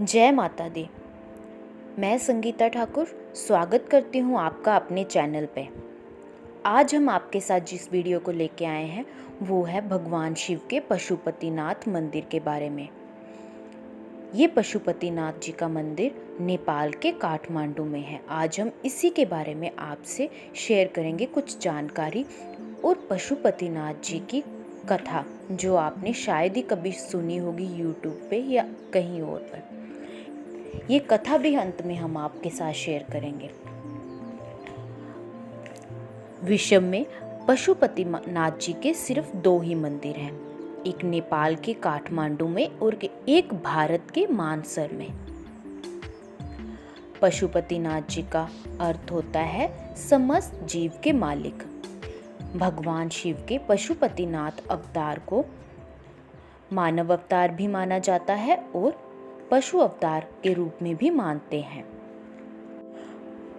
जय माता दी। मैं संगीता ठाकुर स्वागत करती हूँ आपका अपने चैनल पे। आज हम आपके साथ जिस वीडियो को लेके आए हैं वो है भगवान शिव के पशुपतिनाथ मंदिर के बारे में। ये पशुपतिनाथ जी का मंदिर नेपाल के काठमांडू में है। आज हम इसी के बारे में आपसे शेयर करेंगे कुछ जानकारी और पशुपतिनाथ जी की कथा जो आपने शायद ही कभी सुनी होगी यूट्यूब पे या कहीं और पर। ये कथा भी अंत में हम आपके साथ शेयर करेंगे। विश्व में पशुपतिनाथ जी के सिर्फ 2 ही मंदिर हैं, एक नेपाल के काठमांडू में और एक भारत के मानसर में। पशुपतिनाथ जी का अर्थ होता है समस्त जीव के मालिक। भगवान शिव के पशुपतिनाथ अवतार को मानव अवतार भी माना जाता है और पशु अवतार के रूप में भी मानते हैं।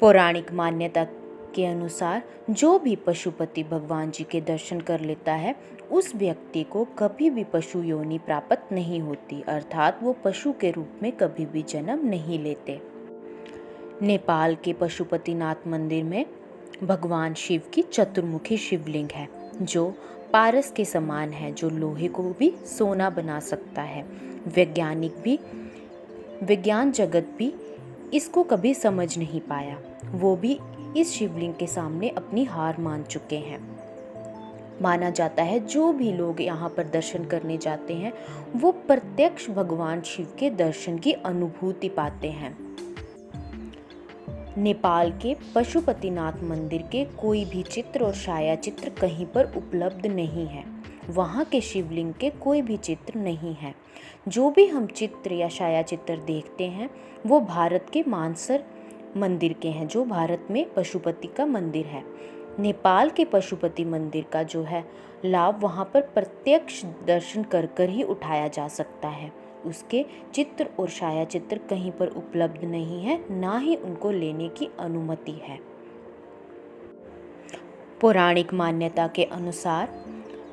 पौराणिक मान्यता के अनुसार जो भी पशुपति भगवान जी के दर्शन कर लेता है उस व्यक्ति को कभी भी पशु योनि प्राप्त नहीं होती, अर्थात वो पशु के रूप में कभी भी जन्म नहीं लेते। नेपाल के पशुपतिनाथ मंदिर में भगवान शिव की चतुर्मुखी शिवलिंग है जो पारस के समान है, जो लोहे को भी सोना बना सकता है। विज्ञान जगत भी इसको कभी समझ नहीं पाया, वो भी इस शिवलिंग के सामने अपनी हार मान चुके हैं। माना जाता है जो भी लोग यहाँ पर दर्शन करने जाते हैं वो प्रत्यक्ष भगवान शिव के दर्शन की अनुभूति पाते हैं। नेपाल के पशुपतिनाथ मंदिर के कोई भी चित्र और छाया चित्र कहीं पर उपलब्ध नहीं है। वहाँ के शिवलिंग के कोई भी चित्र नहीं है। जो भी हम चित्र या छाया चित्र देखते हैं वो भारत के मानसर मंदिर के हैं, जो भारत में पशुपति का मंदिर है। नेपाल के पशुपति मंदिर का जो है लाभ वहाँ पर प्रत्यक्ष दर्शन कर ही उठाया जा सकता है। उसके चित्र और छाया चित्र कहीं पर उपलब्ध नहीं है, ना ही उनको लेने की अनुमति है। पौराणिक मान्यता के अनुसार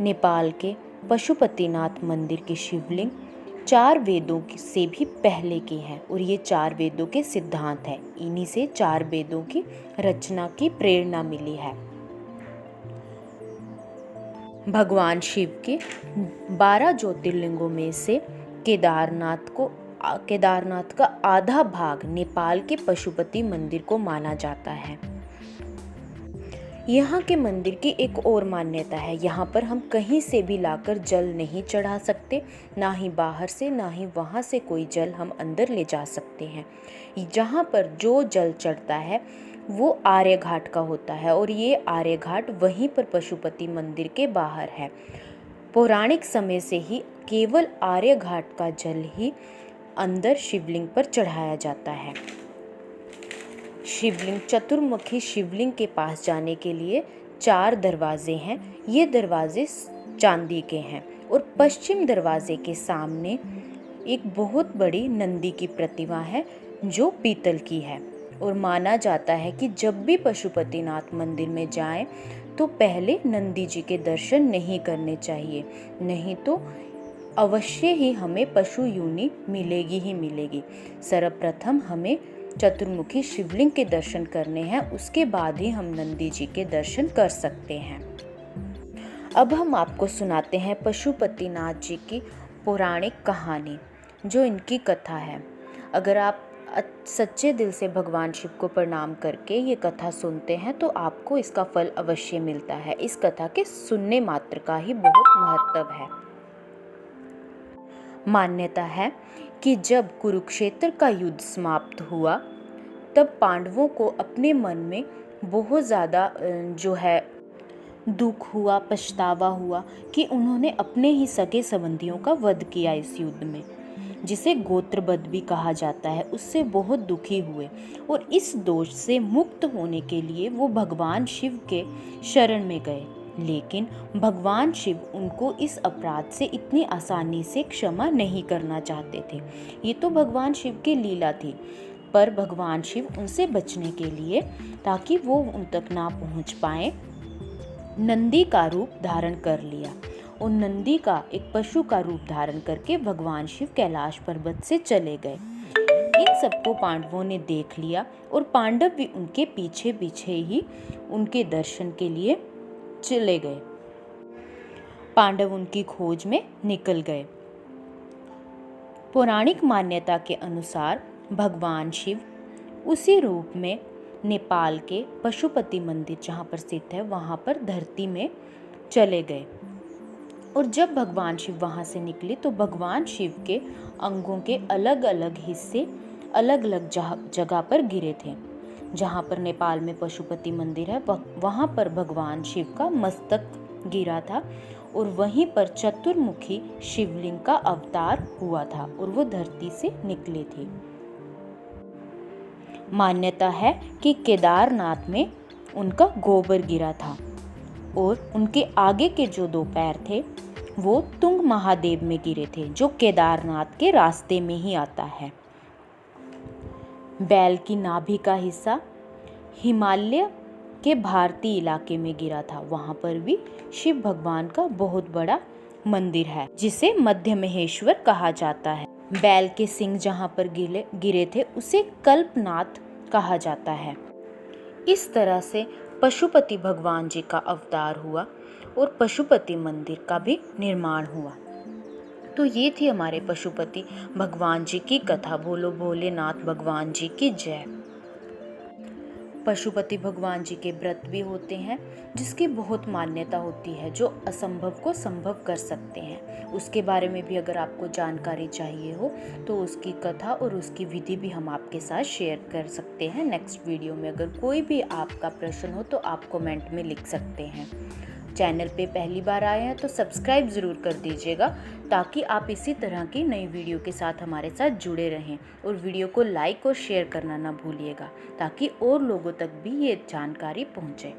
नेपाल के पशुपतिनाथ मंदिर की शिवलिंग 4 वेदों से भी पहले की है और ये 4 वेदों के सिद्धांत है। इन्हीं से 4 वेदों की रचना की प्रेरणा मिली है। भगवान शिव के 12 ज्योतिर्लिंगों में से केदारनाथ का आधा भाग नेपाल के पशुपति मंदिर को माना जाता है। यहाँ के मंदिर की एक और मान्यता है, यहाँ पर हम कहीं से भी लाकर जल नहीं चढ़ा सकते, ना ही बाहर से ना ही वहाँ से कोई जल हम अंदर ले जा सकते हैं। जहाँ पर जो जल चढ़ता है वो आर्य घाट का होता है और ये आर्य घाट वहीं पर पशुपति मंदिर के बाहर है। पौराणिक समय से ही केवल आर्य घाट का जल ही अंदर शिवलिंग पर चढ़ाया जाता है। शिवलिंग चतुर्मुखी शिवलिंग के पास जाने के लिए 4 दरवाजे हैं। ये दरवाजे चांदी के हैं और पश्चिम दरवाजे के सामने एक बहुत बड़ी नंदी की प्रतिमा है जो पीतल की है। और माना जाता है कि जब भी पशुपतिनाथ मंदिर में जाएं तो पहले नंदी जी के दर्शन नहीं करने चाहिए, नहीं तो अवश्य ही हमें पशु योनि मिलेगी ही मिलेगी। सर्वप्रथम हमें चतुर्मुखी शिवलिंग के दर्शन करने हैं, उसके बाद ही हम नंदी जी के दर्शन कर सकते हैं। अब हम आपको सुनाते हैं पशुपतिनाथ जी की पौराणिक कहानी, जो इनकी कथा है। अगर आप सच्चे दिल से भगवान शिव को प्रणाम करके ये कथा सुनते हैं तो आपको इसका फल अवश्य मिलता है। इस कथा के सुनने मात्र का ही बहुत महत्व है। मान्यता है कि जब कुरुक्षेत्र का युद्ध समाप्त हुआ तब पांडवों को अपने मन में बहुत ज़्यादा जो है दुख हुआ, पछतावा हुआ कि उन्होंने अपने ही सगे संबंधियों का वध किया इस युद्ध में, जिसे गोत्रवध भी कहा जाता है। उससे बहुत दुखी हुए और इस दोष से मुक्त होने के लिए वो भगवान शिव के शरण में गए, लेकिन भगवान शिव उनको इस अपराध से इतनी आसानी से क्षमा नहीं करना चाहते थे। ये तो भगवान शिव की लीला थी, पर भगवान शिव उनसे बचने के लिए, ताकि वो उन तक ना पहुंच पाए, नंदी का रूप धारण कर लिया और नंदी का एक पशु का रूप धारण करके भगवान शिव कैलाश पर्वत से चले गए। सबको पांडवों ने देख लिया और पांडव भी उनके पीछे पीछे ही उनके दर्शन के लिए चले गए। पांडव उनकी खोज में निकल गए। पौराणिक मान्यता के अनुसार भगवान शिव उसी रूप में नेपाल के पशुपति मंदिर जहाँ पर स्थित है वहाँ पर धरती में चले गए। और जब भगवान शिव वहाँ से निकले तो भगवान शिव के अंगों के अलग अलग हिस्से अलग अलग जगह पर गिरे थे। जहाँ पर नेपाल में पशुपति मंदिर है वहाँ पर भगवान शिव का मस्तक गिरा था और वहीं पर चतुर्मुखी शिवलिंग का अवतार हुआ था और वो धरती से निकले थे। मान्यता है कि केदारनाथ में उनका गोबर गिरा था और उनके आगे के जो 2 पैर थे वो तुंग महादेव में गिरे थे, जो केदारनाथ के रास्ते में ही आता है। बैल की नाभि का हिस्सा हिमालय के भारतीय इलाके में गिरा था। वहाँ पर भी शिव भगवान का बहुत बड़ा मंदिर है जिसे मध्य महेश्वर कहा जाता है। बैल के सिंग जहाँ पर गिरे थे उसे कल्पनाथ कहा जाता है। इस तरह से पशुपति भगवान जी का अवतार हुआ और पशुपति मंदिर का भी निर्माण हुआ। तो ये थी हमारे पशुपति भगवान जी की कथा। बोलो भोलेनाथ भगवान जी की जय। पशुपति भगवान जी के व्रत भी होते हैं जिसकी बहुत मान्यता होती है, जो असंभव को संभव कर सकते हैं। उसके बारे में भी अगर आपको जानकारी चाहिए हो तो उसकी कथा और उसकी विधि भी हम आपके साथ शेयर कर सकते हैं नेक्स्ट वीडियो में। अगर कोई भी आपका प्रश्न हो तो आप कमेंट में लिख सकते हैं। चैनल पे पहली बार आए हैं तो सब्सक्राइब ज़रूर कर दीजिएगा ताकि आप इसी तरह की नई वीडियो के साथ हमारे साथ जुड़े रहें। और वीडियो को लाइक और शेयर करना ना भूलिएगा ताकि और लोगों तक भी ये जानकारी पहुँचे।